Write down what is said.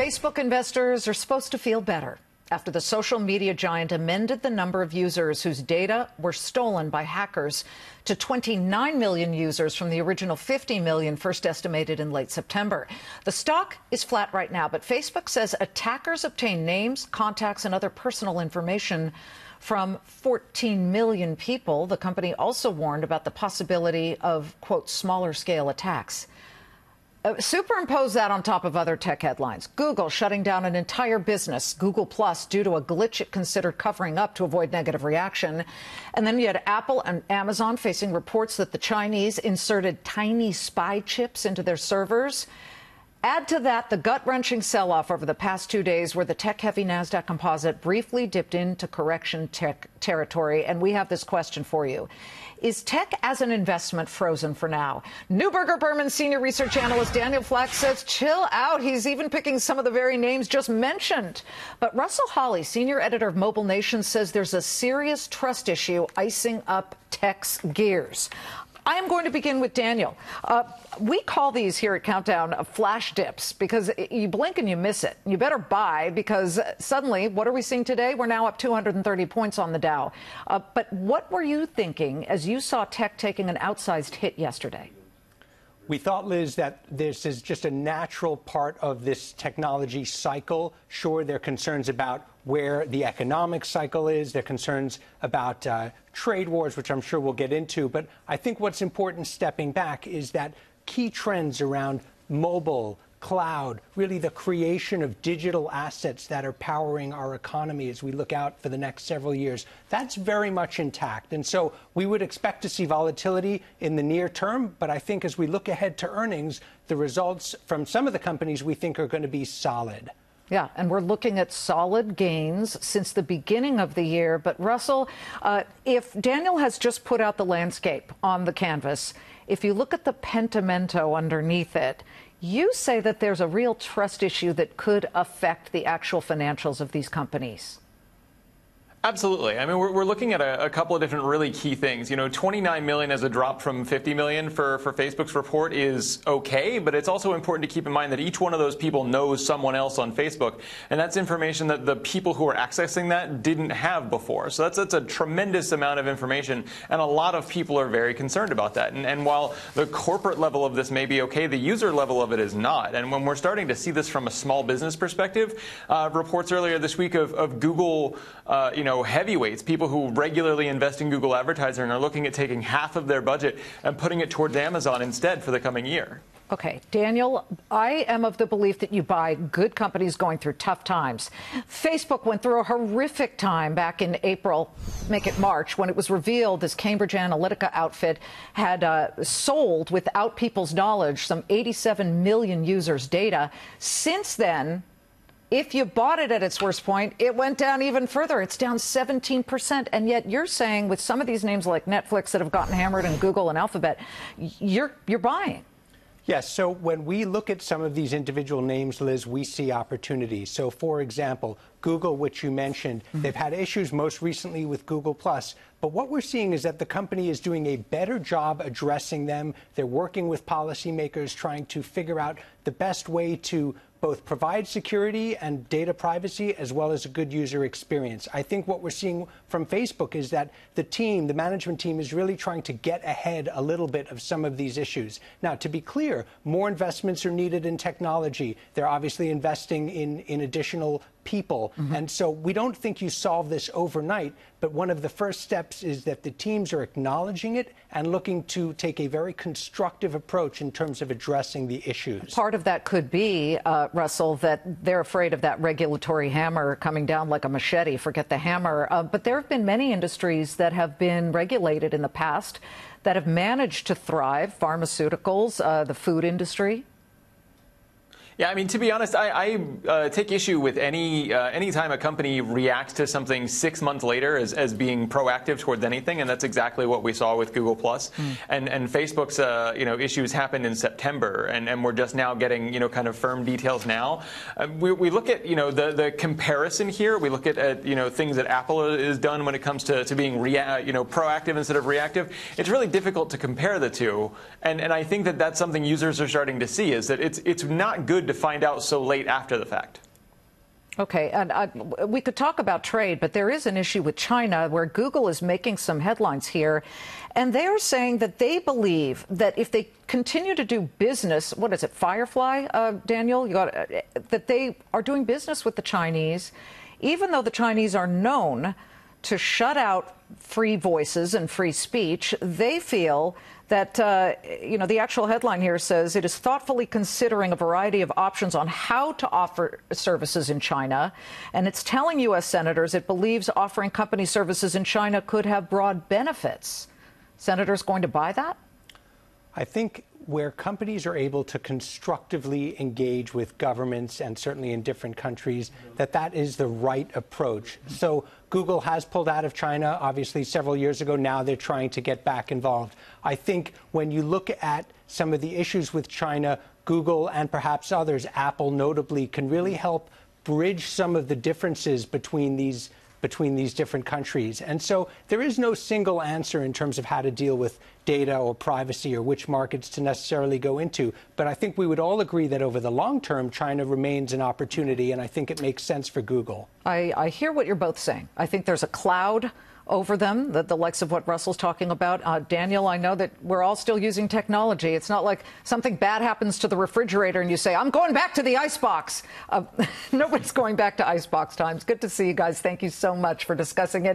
Facebook investors are supposed to feel better after the social media giant amended the number of users whose data were stolen by hackers to 29 million users from the original 50 million first estimated in late September. The stock is flat right now, but Facebook says attackers obtained names, contacts, and other personal information from 14 million people. The company also warned about the possibility of, quote, smaller scale attacks. Superimpose that on top of other tech headlines. Google shutting down an entire business, Google Plus, due to a glitch it considered covering up to avoid negative reaction. And then you had Apple and Amazon facing reports that the Chinese inserted tiny spy chips into their servers. Add to that the gut-wrenching sell-off over the past 2 days where the tech-heavy NASDAQ composite briefly dipped into correction territory. And we have this question for you. Is tech as an investment frozen for now? Neuberger Berman senior research analyst Daniel Flax says chill out. He's even picking some of the very names just mentioned. But Russell Hawley, senior editor of Mobile Nation, says there's a serious trust issue icing up tech's gears. I am going to begin with Daniel. We call these here at Countdown flash dips because you blink and you miss it. You better buy because suddenly, what are we seeing today? We're now up 230 points on the Dow. But what were you thinking as you saw tech taking an outsized hit yesterday? We thought, Liz, that this is just a natural part of this technology cycle. Sure, there are concerns about where the economic cycle is. There are concerns about trade wars, which I'm sure we'll get into. But I think what's important stepping back is that key trends around mobile, cloud, really the creation of digital assets that are powering our economy as we look out for the next several years, that's very much intact. And so we would expect to see volatility in the near term. But I think as we look ahead to earnings, the results from some of the companies we think are going to be solid. Yeah, and we're looking at solid gains since the beginning of the year. But Russell, if Daniel has just put out the landscape on the canvas, if you look at the pentimento underneath it, you say that there's a real trust issue that could affect the actual financials of these companies. Absolutely. I mean, we're looking at a couple of different really key things. You know, 29 million as a drop from 50 million for Facebook's report is okay, but it's also important to keep in mind that each one of those people knows someone else on Facebook, and that's information that the people who are accessing that didn't have before. So that's a tremendous amount of information, and a lot of people are very concerned about that. And while the corporate level of this may be okay, the user level of it is not. And when we're starting to see this from a small business perspective, reports earlier this week of Google, heavyweights, people who regularly invest in Google advertising, are looking at taking half of their budget and putting it towards Amazon instead for the coming year. Okay, Daniel, I am of the belief that you buy good companies going through tough times. Facebook went through a horrific time back in April, make it March, when it was revealed this Cambridge Analytica outfit had sold, without people's knowledge, some 87 million users' data. Since then, if you bought it at its worst point, it went down even further. It's down 17%. And yet you're saying with some of these names like Netflix that have gotten hammered and Google and Alphabet, you're buying. Yes. So when we look at some of these individual names, Liz, we see opportunities. So, for example, Google, which you mentioned, they've had issues most recently with Google Plus. But what we're seeing is that the company is doing a better job addressing them. They're working with policymakers, trying to figure out the best way to both provide security and data privacy as well as a good user experience. I think what we're seeing from Facebook is that the management team is really trying to get ahead a little bit of some of these issues. Now, to be clear, more investments are needed in technology. They're obviously investing in additional people. And so we don't think you solve this overnight, but one of the first steps is that the teams are acknowledging it and looking to take a very constructive approach in terms of addressing the issues. Part of that could be, Russell, that they're afraid of that regulatory hammer coming down like a machete. Forget the hammer. But there have been many industries that have been regulated in the past that have managed to thrive. Pharmaceuticals, the food industry. Yeah, I mean, to be honest, I take issue with any time a company reacts to something 6 months later as being proactive towards anything, and that's exactly what we saw with Google Plus. And Facebook's issues happened in September, and we're just now getting kind of firm details now. We look at the comparison here. We look at things that Apple has done when it comes to being proactive instead of reactive. It's really difficult to compare the two, and I think that that's something users are starting to see, is that it's not good good to find out so late after the fact. Okay, and we could talk about trade, but there is an issue with China where Google is making some headlines here, and they are saying that they believe that if they continue to do business, what is it, Firefly, Daniel, that they are doing business with the Chinese, even though the Chinese are known to shut out free voices and free speech, they feel that, the actual headline here says it is thoughtfully considering a variety of options on how to offer services in China. And it's telling U.S. senators it believes offering company services in China could have broad benefits. Senators going to buy that? I think where companies are able to constructively engage with governments, and certainly in different countries, that is the right approach. So Google has pulled out of China, obviously, several years ago. Now they're trying to get back involved. I think when you look at some of the issues with China, Google and perhaps others, Apple notably, can really help bridge some of the differences between these different countries. And so there is no single answer in terms of how to deal with data or privacy or which markets to necessarily go into. But I think we would all agree that over the long term, China remains an opportunity, and I think it makes sense for Google. I hear what you're both saying. I think there's a cloud over them, the likes of what Russell's talking about. Daniel, I know that we're all still using technology. It's not like something bad happens to the refrigerator and you say, I'm going back to the icebox. Nobody's going back to icebox times. Good to see you guys. Thank you so much for discussing it.